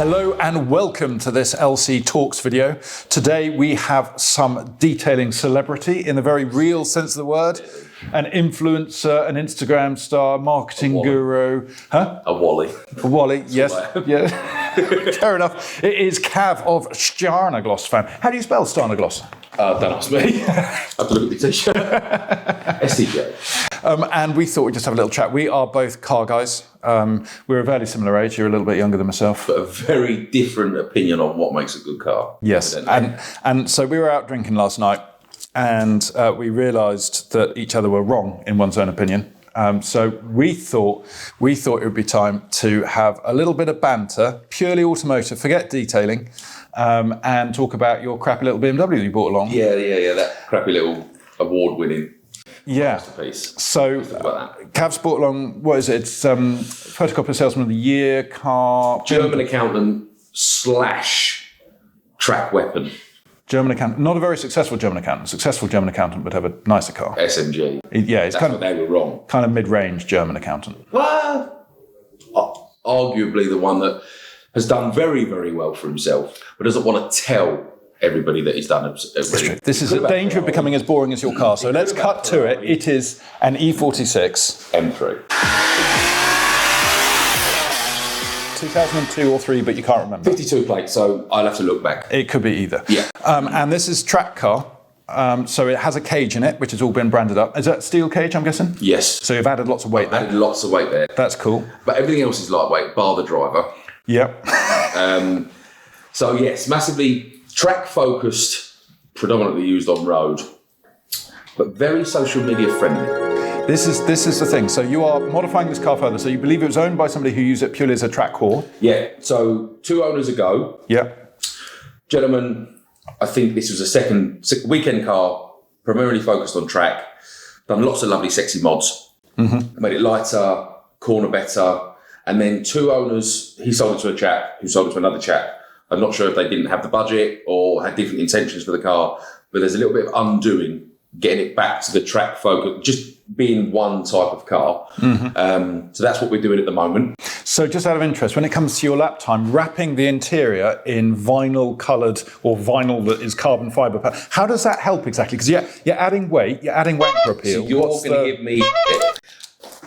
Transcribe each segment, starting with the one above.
Hello and welcome to this LC Talks video. Today we have some detailing celebrity in the very real sense of the word. An influencer, an Instagram star, marketing guru. Huh? A Wally. A Wally, yes. Yeah. Fair enough. It is Cav of Stjarnagloss fan. How do you spell Stjarnagloss? Don't ask me. I have to look at the t-shirt. STJ. And we thought we'd just have a little chat. We are both car guys. We're a fairly similar age. You're a little bit younger than myself. But a very different opinion on what makes a good car. Yes. And so we were out drinking last night and we realised that each other were wrong in one's own opinion. So we thought it would be time to have a little bit of banter, purely automotive, forget detailing, and talk about your crappy little BMW you brought along. Yeah, that crappy little award-winning masterpiece. So Cav's brought along, what is it? It's Photocopy Salesman of the Year, car... German accountant / track weapon. German accountant, not a very successful German accountant. Successful German accountant would have a nicer car. SMG. Yeah, it's That's what they were wrong. Kind of mid-range German accountant. Well, arguably the one that has done very, very well for himself, but doesn't want to tell everybody that he's done. This is a danger of becoming as boring as your car. So let's cut to it. It is an E46 M3. 2002 or 3, but you can't remember. 52 plate, so I'll have to look back. It could be either. Yeah. And this is track car. So it has a cage in it, which has all been branded up. Is that steel cage, I'm guessing? Yes. So you've added lots of weight there. Added lots of weight there. That's cool. But everything else is lightweight, bar the driver. Yep. So yes, massively track focused, predominantly used on road, but very social media friendly. This is the thing. So you are modifying this car further. So you believe it was owned by somebody who used it purely as a track whore? Yeah. So 2 owners ago. Yeah. Gentleman, I think this was a second weekend car, primarily focused on track. Done lots of lovely, sexy mods. Mm-hmm. Made it lighter, corner better. And then 2 owners, he sold it to a chap, who sold it to another chap. I'm not sure if they didn't have the budget or had different intentions for the car, but there's a little bit of undoing, getting it back to the track focus, just being one type of car. Mm-hmm. So that's what we're doing at the moment. So just out of interest, when it comes to your lap time, wrapping the interior in vinyl coloured or vinyl that is carbon fibre, how does that help exactly? Because you're adding weight, you're adding wanker appeal. So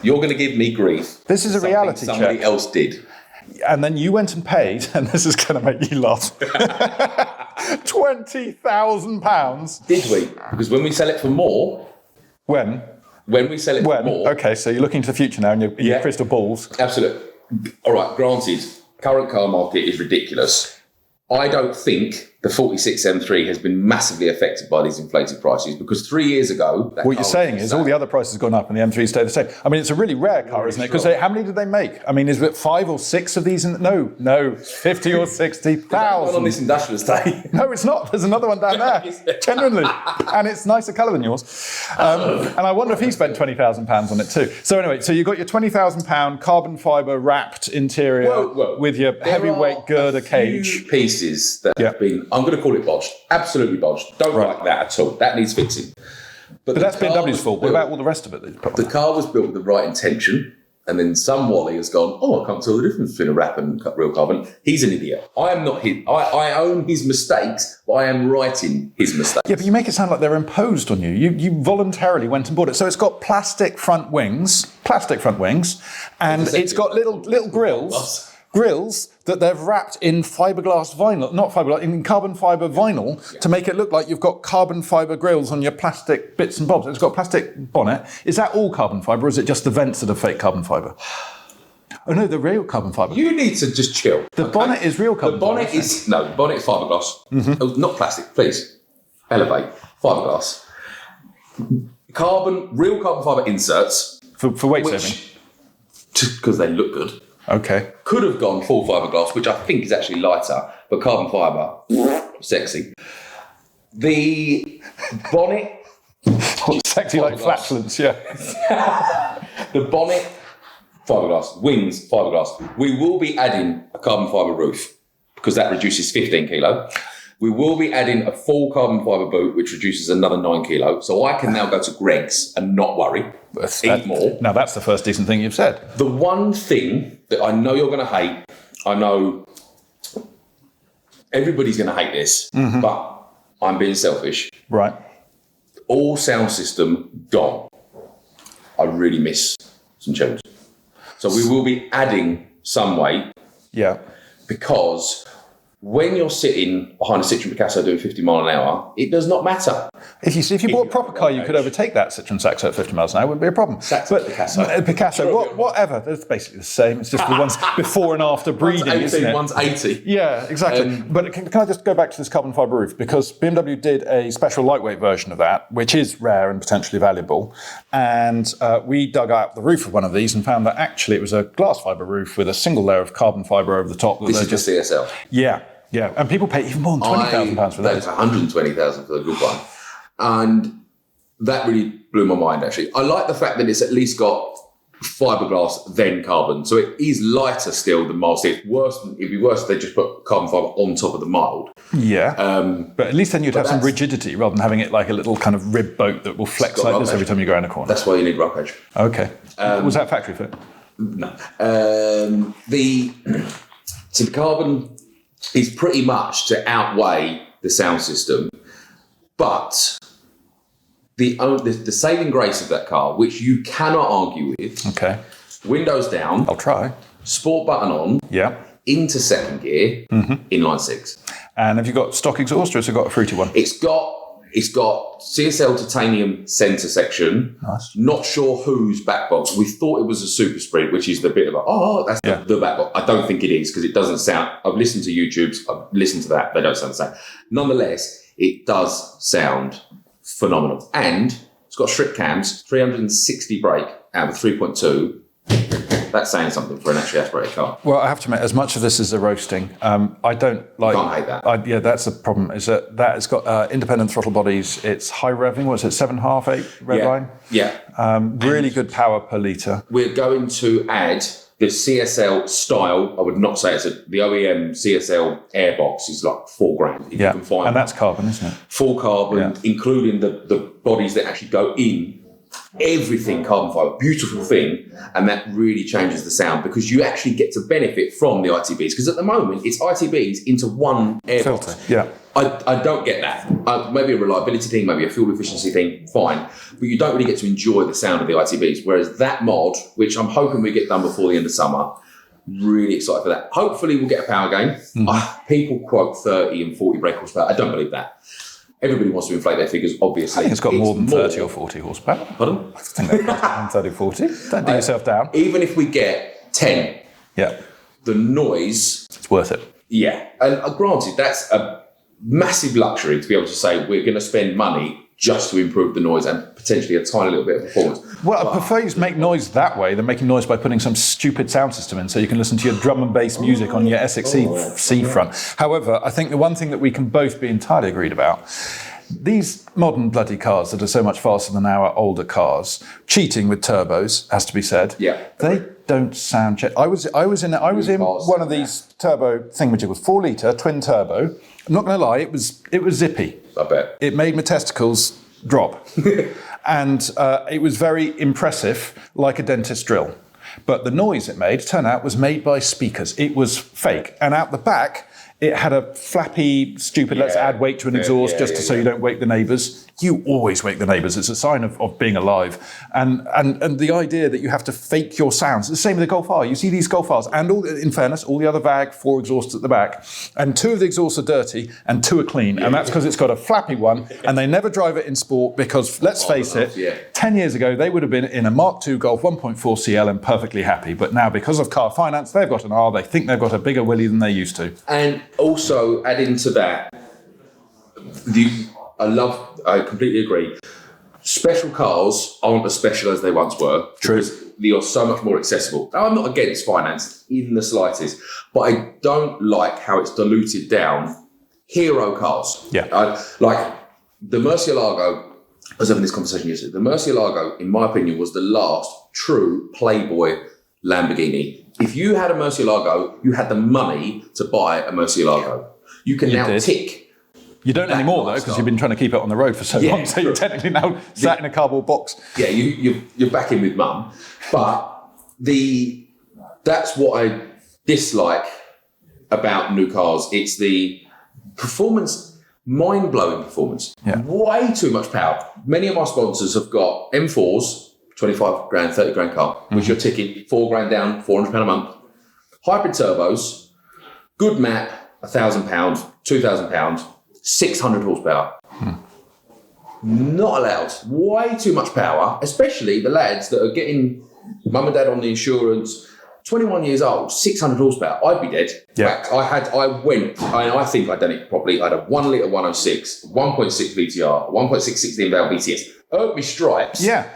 you're going to give me grief. This is a reality check. Somebody else did. And then you went and paid, and this is going to make you laugh, £20,000. Did we? Because when we sell it for more... When we sell it for more... Okay, so you're looking to the future now in your crystal balls. Absolutely. All right, granted, current car market is ridiculous. I don't think the 46 M3 has been massively affected by these inflated prices because 3 years ago... What you're saying is all the other prices have gone up and the M3 stayed the same. I mean, it's a really rare car, isn't it? Because how many did they make? I mean, is it 5 or 6 of these? No, 50 or 60,000. On this industrial estate. No, it's not. There's another one down there, genuinely. And it's nicer colour than yours. And I wonder if he spent £20,000 on it too. So anyway, so you've got your £20,000 carbon fibre wrapped interior with your heavyweight girder cage. Pieces that have been, I'm going to call it bodged. Absolutely bodged. Don't like that at all. That needs fixing. But that's BMW's fault. What about all the rest of it? The car was built with the right intention, and then some Wally has gone, I can't tell the difference between a wrap and real carbon. He's an idiot. I am not his. I own his mistakes, but I am righting his mistakes. Yeah, but you make it sound like they're imposed on you. You voluntarily went and bought it. So it's got plastic front wings, and it's got little grills that they've wrapped in fiberglass vinyl, not fiberglass, in carbon fibre vinyl to make it look like you've got carbon fibre grills on your plastic bits and bobs. It's got a plastic bonnet. Is that all carbon fibre or is it just the vents that are fake carbon fibre? Oh no, the real carbon fibre. You need to just chill. The bonnet is real carbon fibre. The bonnet is fiberglass. Mm-hmm. Oh, not plastic, please. Elevate. Fiberglass. Real carbon fibre inserts. For weight saving? Because they look good. Okay. Could have gone full fiberglass, which I think is actually lighter, but carbon fibre, sexy. The bonnet... Sexy like flatulence, yeah. The bonnet, fiberglass. Wings, fiberglass. We will be adding a carbon fibre roof because that reduces 15 kilo. We will be adding a full carbon fibre boot, which reduces another 9 kilo. So I can now go to Greg's and not worry. Eat more. Now that's the first decent thing you've said. The one thing that I know you're going to hate, I know everybody's going to hate this, but I'm being selfish. Right. All sound system gone. I really miss some tunes. So we will be adding some weight. Yeah. Because when you're sitting behind a Citroen Picasso doing 50 mile an hour, it does not matter. If you bought a proper car, you could overtake that Citroen Saxo at 50 miles an hour. It wouldn't be a problem. Picasso, whatever. They're basically the same. It's just the ones before and after breeding, one's 18, isn't it? One's 80. Yeah, exactly. But can I just go back to this carbon fibre roof? Because BMW did a special lightweight version of that, which is rare and potentially valuable. And we dug out the roof of one of these and found that actually it was a glass fibre roof with a single layer of carbon fibre over the top. This is just CSL. Yeah. Yeah, and people pay even more than £20,000 for those. 120,000 for the good one, and that really blew my mind. Actually, I like the fact that it's at least got fiberglass then carbon, so it is lighter still than mild steel. It'd be worse if they just put carbon fibre on top of the mild. Yeah, but at least then you'd have some rigidity rather than having it like a little kind of rib boat that will flex like this every time you go around a corner. That's why you need rock edge. Okay, was that factory fit? No, the carbon is pretty much to outweigh the sound system, but the saving grace of that car, which you cannot argue with. Okay. Windows down. I'll try. Sport button on. Yeah. Into second gear. Inline six. And have you got stock exhaust or has it got a fruity one? It's got CSL titanium centre section. Nice. Not sure whose back box. We thought it was a Super Sprint, which is the bit of that's the back box. I don't think it is because it doesn't sound. I've listened to YouTube's. I've listened to that. They don't sound the same. Nonetheless, it does sound phenomenal, and it's got strip cams, 360 brake out of 3.2. That's saying something for an actually aspirated car. Well, I have to admit, as much of this is a roasting, I don't like... Can't hate that. That's the problem, is that it's got independent throttle bodies, it's high revving, what is it, 7.5, 8 red line? Yeah. Really good power per litre. We're going to add the CSL style. I would not say it's the OEM CSL airbox is like $4,000. Yeah, and that's carbon, isn't it? Full carbon, including the bodies that actually go in. Everything carbon fibre, beautiful thing, and that really changes the sound because you actually get to benefit from the ITBs because at the moment it's ITBs into one air filter. box. Yeah, I don't get that. Maybe a reliability thing, maybe a fuel efficiency thing, fine, but you don't really get to enjoy the sound of the ITBs. Whereas that mod, which I'm hoping we get done before the end of summer, really excited for that. Hopefully we'll get a power gain. People quote 30 and 40 brake horsepower. I don't believe that. Everybody wants to inflate their figures, obviously. I think it's got more than 30 or 40 horsepower. Pardon? I think they've got 30 or 40. Don't do yourself down. Even if we get 10, the noise... It's worth it. Yeah. And granted, that's a massive luxury to be able to say we're going to spend money just to improve the noise and potentially a tiny little bit of performance. Well, I prefer you to make noise that way than making noise by putting some stupid sound system in so you can listen to your drum and bass music on your SXC front. However, I think the one thing that we can both be entirely agreed about, these modern bloody cars that are so much faster than our older cars, cheating with turbos, has to be said. Yeah. They don't sound... I was in one of these turbo thingamajigwas, 4 litre twin turbo. I'm not going to lie, it was zippy. I bet. It made my testicles drop. And it was very impressive, like a dentist drill. But the noise it made, turned out, was made by speakers. It was fake. And out the back, it had a flappy, stupid, let's add weight to an exhaust so you don't wake the neighbours. You always wake the neighbours. It's a sign of being alive. And the idea that you have to fake your sounds. It's the same with the Golf R. You see these Golf Rs, and in fairness, all the other VAG, 4 exhausts at the back, and 2 of the exhausts are dirty and 2 are clean. And that's because it's got a flappy one, and they never drive it in sport because, let's face it, 10 years ago, they would have been in a Mark II Golf 1.4 CL and perfectly happy. But now, because of car finance, they've got an R. They think they've got a bigger willy than they used to. And also, adding to that, I completely agree. Special cars aren't as special as they once were. True. Because they are so much more accessible. Now, I'm not against finance in the slightest, but I don't like how it's diluted down hero cars. Yeah. Like the Murcielago, I was having this conversation yesterday. The Murcielago, in my opinion, was the last true Playboy Lamborghini. If you had a Murcielago, you had the money to buy a Murcielago. You can now tick. You don't anymore, though, because you've been trying to keep it on the road for so long, so you're technically now sat in a cardboard box. Yeah, you're back in with mum. But that's what I dislike about new cars. It's the performance, mind-blowing performance. Yeah. Way too much power. Many of our sponsors have got M4s, 25 grand, 30 grand car, which you're ticking, 4 grand down, £400 a month. Hybrid turbos, good map, £1,000, £2,000, 600 horsepower. Not allowed. Way too much power, especially the lads that are getting mum and dad on the insurance, 21 years old, 600 horsepower. I'd be dead. Yeah. In fact, I think I'd done it properly. I had a 1 litre 106, 1.6 VTR, 1.6 16 valve BTS, earned me stripes. Yeah.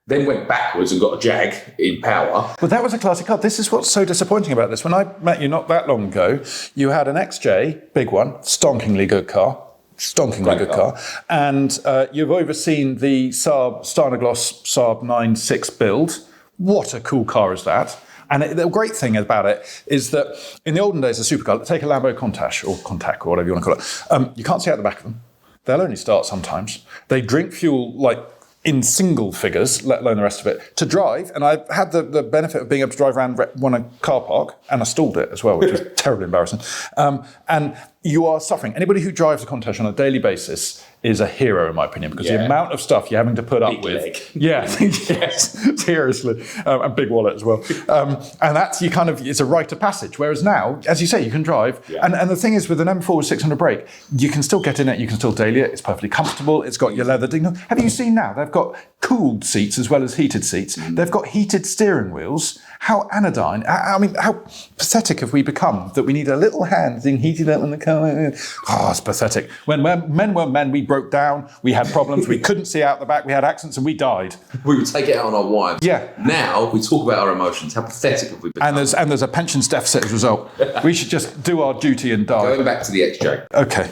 Then went backwards and got a Jag in power. Well, that was a classic car. This is what's so disappointing about this. When I met you not that long ago, you had an XJ, big one, stonkingly good car. Stonkingly good car. And you've overseen the Saab Starnagloss Saab 9.6 build. What a cool car is that? And the great thing about it is that in the olden days, a supercar, take a Lambo Countach or whatever you want to call it, you can't see out the back of them. They'll only start sometimes. They drink fuel like in single figures, let alone the rest of it, to drive. And I've had the benefit of being able to drive around one a car park, and I stalled it as well, which was terribly embarrassing. And you are suffering. Anybody who drives a Countach on a daily basis is a hero, in my opinion, because the amount of stuff you're having to put up with. Leg. Yeah, yes, seriously. And big wallet as well. And that's, it's a rite of passage. Whereas now, as you say, you can drive. Yeah. And the thing is, with an M4 with 600 brake, you can still get in it, you can still daily it, it's perfectly comfortable, it's got your leather ding. Have you seen now? They've got cooled seats as well as heated seats. They've got heated steering wheels. How anodyne, I mean, how pathetic have we become that we need a little hand being heated up in the car? Oh, it's pathetic. When men were men, we broke down, we had problems, we couldn't see out the back, we had accidents and we died. We would take it out on our wives. Yeah. Now we talk about our emotions. How pathetic have we become? And there's a pensions deficit as a result. We should just do our duty and die. Going back to the XJ. Okay.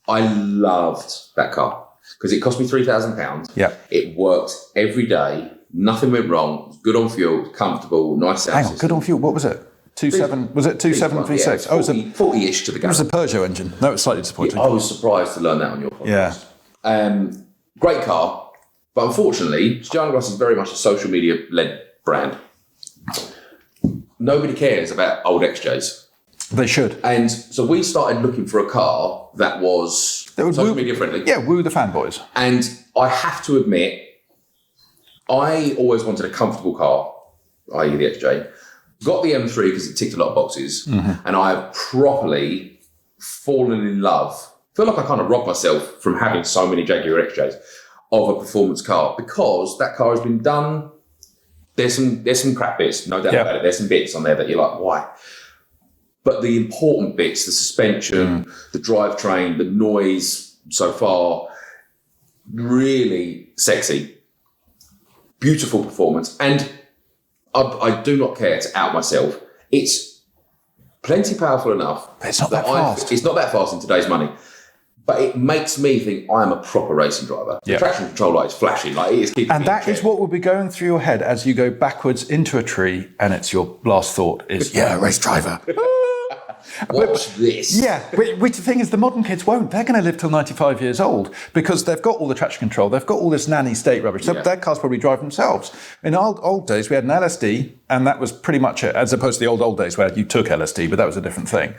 I loved that car because it cost me £3,000. Yeah. It worked every day. Nothing went wrong. It was good on fuel, comfortable, nice sound Hang on, system. good on fuel. What was it? 2.7? Was it 2.7 V6? Yeah, 40-ish to the It was gallon. a Peugeot engine. No, it was slightly disappointing. I was surprised to learn that on your podcast. Yeah. Great car, but unfortunately, Starnagloss is very much a social media-led brand. Nobody cares about old XJs. They should. And so we started looking for a car that was social media friendly. Yeah, woo the fanboys. And I have to admit, I always wanted a comfortable car, i.e. the XJ. Got the M3 because it ticked a lot of boxes. Mm-hmm. And I have properly fallen in love. I feel like I kind of robbed myself from having so many Jaguar XJs of a performance car because that car has been done. There's some crap bits, no doubt about it. There's some bits on there that you're like, why? But the important bits, the suspension, the drivetrain, the noise so far, really sexy. Beautiful performance. And I do not care to out myself. It's plenty powerful enough. But it's not that fast. It's not that fast in today's money. But it makes me think I am a proper racing driver. Yeah. The traction control light is flashing. Like, it is keeping and me that in is check. what will be going through your head as you go backwards into a tree and it's your last thought is, race driver. Watch this. Yeah, which the thing is, the modern kids won't. They're going to live till 95 years old because they've got all the traction control. They've got all this nanny state rubbish. So their cars probably drive themselves. In old days, we had an LSD, and that was pretty much it, as opposed to the old days where you took LSD, but that was a different thing.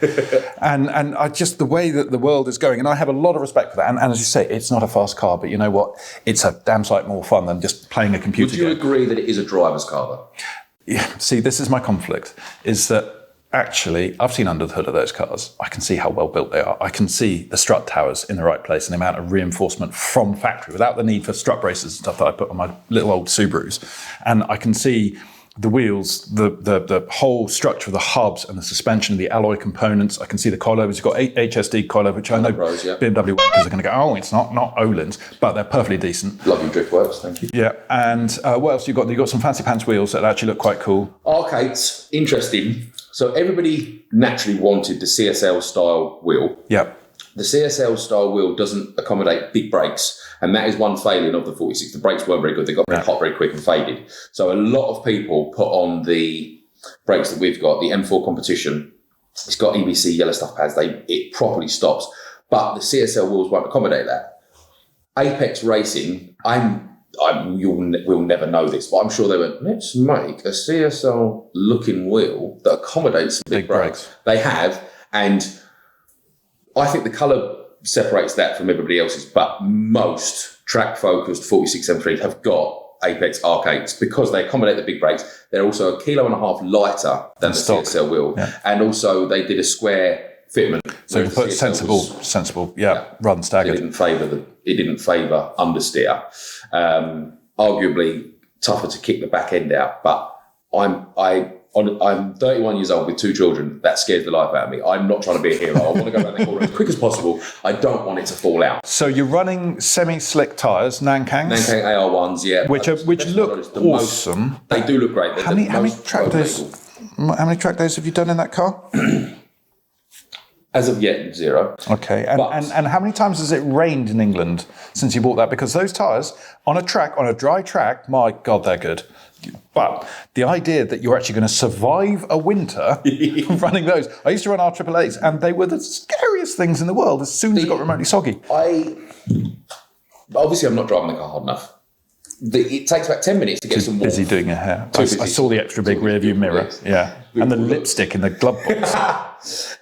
and I just, the way that the world is going, and I have a lot of respect for that. And as you say, it's not a fast car, but you know what? It's a damn sight more fun than just playing a computer game. Would you agree that it is a driver's car, though? Yeah, see, this is my conflict, is that actually, I've seen under the hood of those cars. I can see how well built they are. I can see the strut towers in the right place and the amount of reinforcement from factory without the need for strut braces and stuff that I put on my little old Subarus. And I can see the wheels, the whole structure of the hubs and the suspension, the alloy components. I can see the coilovers. You've got HSD coilover, which I know BMW workers are going to go, oh, it's not Olin's, but they're perfectly decent. Love your driftworks, thank you. Yeah, and what else you got? You've got some fancy pants wheels that actually look quite cool. Arcades, interesting. So everybody naturally wanted the CSL style wheel. Yeah. The CSL style wheel doesn't accommodate big brakes, and that is one failing of the 46. The brakes weren't very good. They got very hot very quick and faded. So a lot of people put on the brakes that we've got, the M4 Competition. It's got EBC yellow stuff pads. It properly stops. But the CSL wheels won't accommodate that. Apex Racing, I'm we'll never know this, but I'm sure they went, let's make a CSL looking wheel that accommodates big brakes. They have, and I think the colour separates that from everybody else's, but most track-focused 4673s have got Apex arcades because they accommodate the big brakes. They're also 1.5 kilos lighter than the CSL wheel, and also they did a square fitment. So you put sensible, run staggered. It didn't favour understeer. Arguably tougher to kick the back end out, but I'm 31 years old with 2 children. That scares the life out of me. I'm not trying to be a hero. I want to go around the corner as quick as possible. I don't want it to fall out. So you're running semi-slick tyres, Nankangs? Nankang AR1s, yeah. Which look awesome. They do look great. How many track days have you done in that car? As of yet, 0. Okay, and how many times has it rained in England since you bought that? Because those tyres on a dry track, my God, they're good. But the idea that you're actually going to survive a winter running those. I used to run R888s and they were the scariest things in the world as soon as it got remotely soggy. Obviously, I'm not driving the car hard enough. It takes about 10 minutes to get some warmth. Busy doing your hair. I saw the extra big rear view mirror. Yes. Yeah. And the lipstick in the glove box.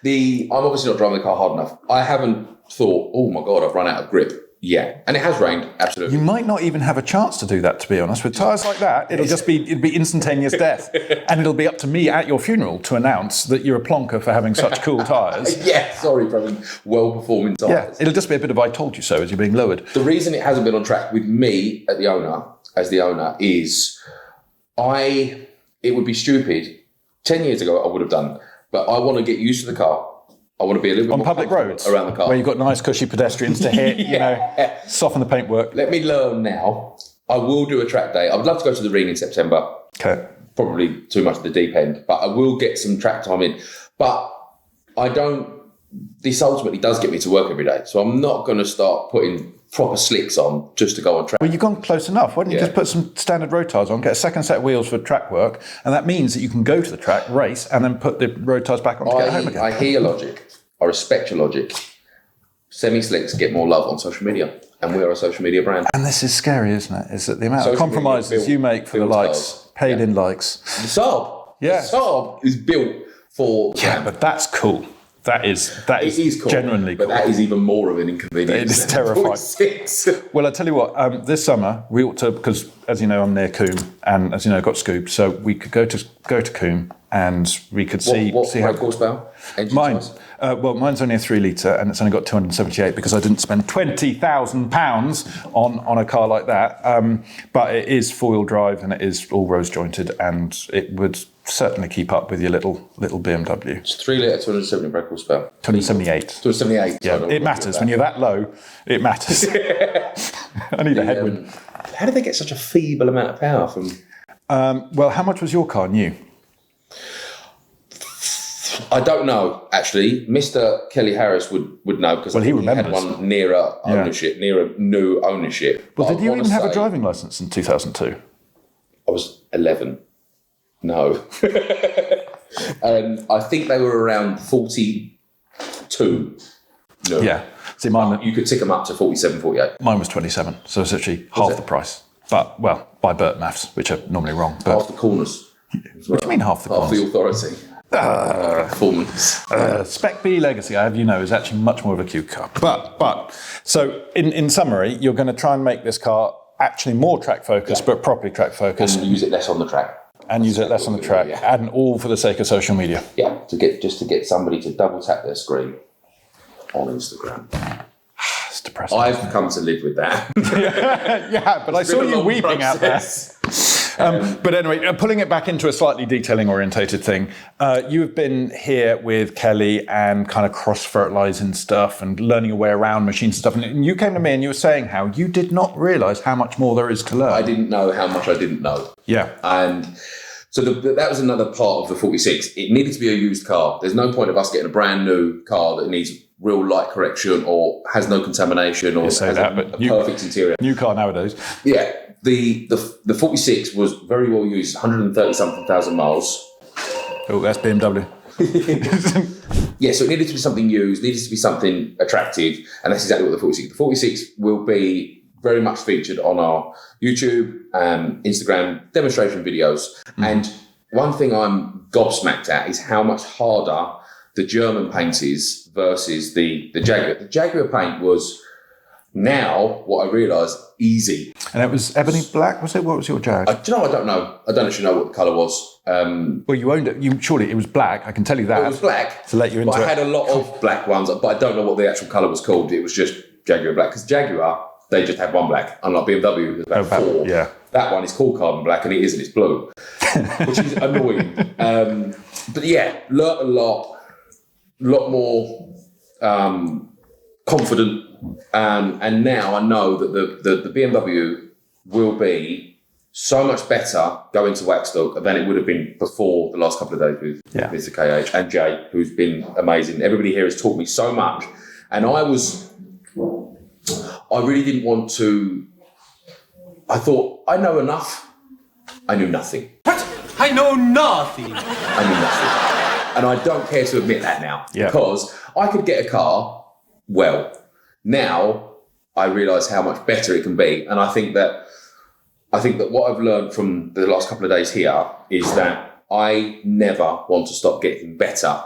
I'm obviously not driving the car hard enough. I haven't thought, oh my God, I've run out of grip. Yeah, and it has rained, absolutely. You might not even have a chance to do that, to be honest. With tyres like that, it'll be instantaneous death. And it'll be up to me at your funeral to announce that you're a plonker for having such cool tyres. Yeah, sorry for having well-performing tyres. Yeah, it'll just be a bit of I told you so as you're being lowered. The reason it hasn't been on track with me as the owner, is it would be stupid. 10 years ago, I would have done, but I want to get used to the car. I want to be a little bit on more public roads around the car, where you've got nice cushy pedestrians to hit, soften the paintwork. Let me learn now. I will do a track day. I would love to go to the Ring in September. Okay. Probably too much at the deep end, but I will get some track time in. But this ultimately does get me to work every day. So I'm not going to start putting proper slicks on just to go on track. Well, you've gone close enough. Why don't you just put some standard road tyres on, get a second set of wheels for track work, and that means that you can go to the track, race, and then put the road tyres back on to get home again. I hear your logic. I respect your logic. Semi-slicks get more love on social media, and we are a social media brand. And this is scary, isn't it? Is that the amount of compromises you make for the likes, paid-in likes. The Saab. Yeah. The Saab is built for... Yeah, but that's cool. That is cool, genuinely cool. But that is even more of an inconvenience. It is terrifying. Well, I tell you what, this summer we ought to, because as you know I'm near Coombe, and as you know got scooped, so we could go to Coombe and we could see how horsepower. Mine's only a 3 litre and it's only got 278 because I didn't spend £20,000 on a car like that. But it is 4-wheel drive and it is all rose jointed and it would certainly keep up with your little BMW. It's 3 litre, 270 brake horsepower. 278. 278. Yeah, it matters. When you're that low, it matters. I need a headwind. How did they get such a feeble amount of power from... well, how much was your car new? I don't know, actually. Mr. Kelly Harris would know because he remembers. Had one nearer ownership, nearer new ownership. Well, did you even have a driving licence in 2002? I was 11. No. And I think they were around 42. No. Yeah. See, you could tick them up to 47, 48. Mine was 27, so it's actually half the price. But, well, by Bert maths, which are normally wrong. But half the corners. What do you mean half the corners? Half the authority. Performance. Spec B Legacy, I have you know, is actually much more of a cute car. But so in summary, you're going to try and make this car actually more track focused, but properly track focused, and use it less on the track. And all for the sake of social media. Yeah, to get somebody to double tap their screen on Instagram. It's depressing. I've come to live with that. Yeah, but I saw you weeping out there. But anyway, pulling it back into a slightly detailing orientated thing, you've been here with Kelly and kind of cross-fertilising stuff and learning your way around machines and stuff. And you came to me and you were saying how you did not realise how much more there is to learn. I didn't know how much I didn't know. Yeah. And so that was another part of the 46. It needed to be a used car. There's no point of us getting a brand new car that needs real light correction or has no contamination or has a perfect interior. New car nowadays. Yeah. The 46 was very well used, 130-something thousand miles. Oh, that's BMW. Yeah, so it needed to be something used, needed to be something attractive, and that's exactly what the 46. The 46 will be very much featured on our YouTube, Instagram demonstration videos. And one thing I'm gobsmacked at is how much harder the German paint is versus the Jaguar. The Jaguar paint was now, what I realised, easy. And it was ebony black, was it? What was your Jag? Do you know, I don't know. I don't actually know what the colour was. Well, you owned it. Surely it was black. I can tell you that. It was black. To let you into but I it. had a lot of black ones, but I don't know what the actual colour was called. It was just Jaguar black. Because Jaguar, they just had one black. Unlike BMW, there's about four. Yeah. That one is called carbon black, and it isn't. It's blue, which is annoying. But yeah, learnt a lot more confident. And now I know that the BMW will be so much better going to Waxstock than it would have been before the last couple of days with Mr. KH and Jay, who's been amazing. Everybody here has taught me so much. And I really didn't want to. I thought, I know enough. I knew nothing. What? I know nothing. I knew nothing. And I don't care to admit that now. Yeah. Because I could get a car well. Now I realise how much better it can be. And I think that what I've learned from the last couple of days here is that I never want to stop getting better.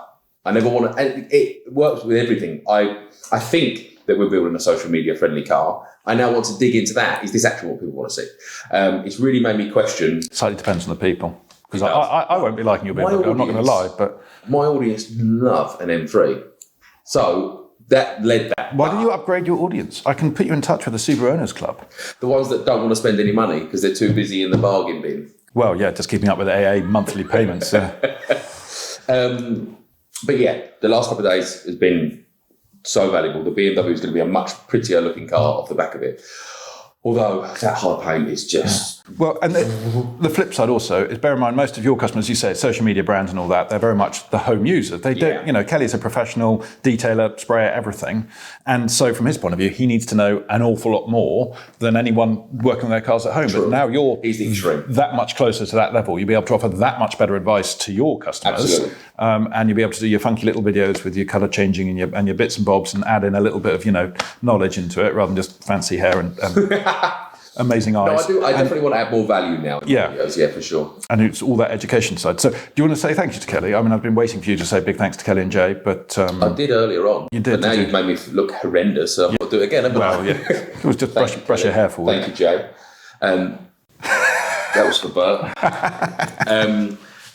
I never want to, and it works with everything. I think that we're building a social media friendly car. I now want to dig into that. Is this actually what people want to see? It's really made me question. Slightly depends on the people. Because I won't be liking your BMW, I'm not going to lie. But my audience love an M3. So that led that. Why don't you upgrade your audience? I can put you in touch with the Subaru Owners Club. The ones that don't want to spend any money because they're too busy in the bargain bin. Well, yeah, just keeping up with AA monthly payments. But yeah, the last couple of days has been so valuable. The BMW is going to be a much prettier looking car off the back of it. Although that hard paint is just... Well, and the flip side also is, bear in mind, most of your customers, you say, social media brands and all that, they're very much the home user. They don't, Kelly's a professional detailer, sprayer, everything. And so from his point of view, he needs to know an awful lot more than anyone working on their cars at home. True. But now you're He's the extreme. That much closer to that level. You'll be able to offer that much better advice to your customers. Absolutely. And you'll be able to do your funky little videos with your colour changing and your bits and bobs and add in a little bit of, knowledge into it rather than just fancy hair and amazing eyes. No, I definitely want to add more value now in videos, yeah, for sure. And it's all that education side. So do you want to say thank you to Kelly? I mean, I've been waiting for you to say big thanks to Kelly and Jay, but... I did earlier on. You did. But now you've made me look horrendous, so I'll do it again, haven't I? Well, yeah. It was just brush your hair forward. Thank you, Jay. That was for Bert.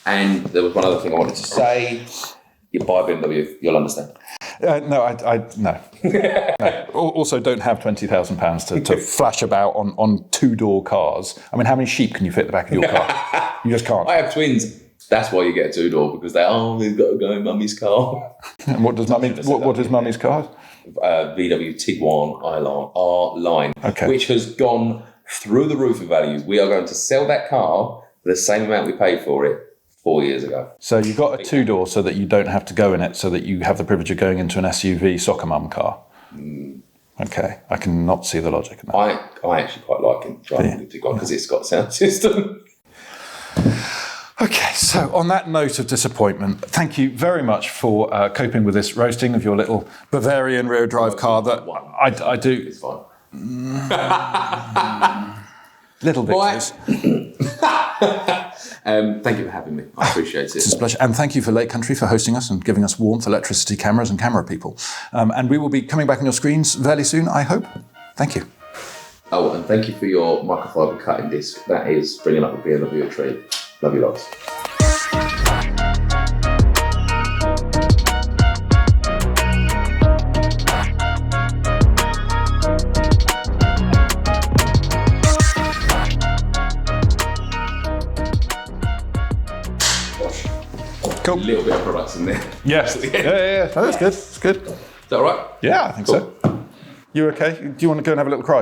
And there was one other thing I wanted to say. You buy a BMW, you'll understand. No. No. Also, don't have £20,000 to flash about on two-door cars. I mean, how many sheep can you fit at the back of your car? You just can't. I have twins. That's why you get a two-door, because they've got to go in Mummy's car. And what does Mummy's car? VW Tiguan R-Line, which has gone through the roof of value. We are going to sell that car for the same amount we paid for it 4 years ago. So you got a two-door so that you don't have to go in it, so that you have the privilege of going into an SUV soccer mum car. Okay, I cannot see the logic in that. I actually quite like it, driving the Tiguan, because it's got a sound system. Okay, so on that note of disappointment, thank you very much for coping with this roasting of your little Bavarian rear drive car that I do. It's fine. Little victories. Thank you for having me. I appreciate it. It's a pleasure. And thank you for Lake Country for hosting us and giving us warmth, electricity, cameras and camera people. And we will be coming back on your screens fairly soon, I hope. Thank you. Oh, and thank you for your microfiber cutting disc. That is bringing up the BMW tree. Love you lots. Cool. A little bit of products in there. Yes. Yeah. No, that's good. It's good. Is that all right? Yeah, I think so. You okay? Do you want to go and have a little cry?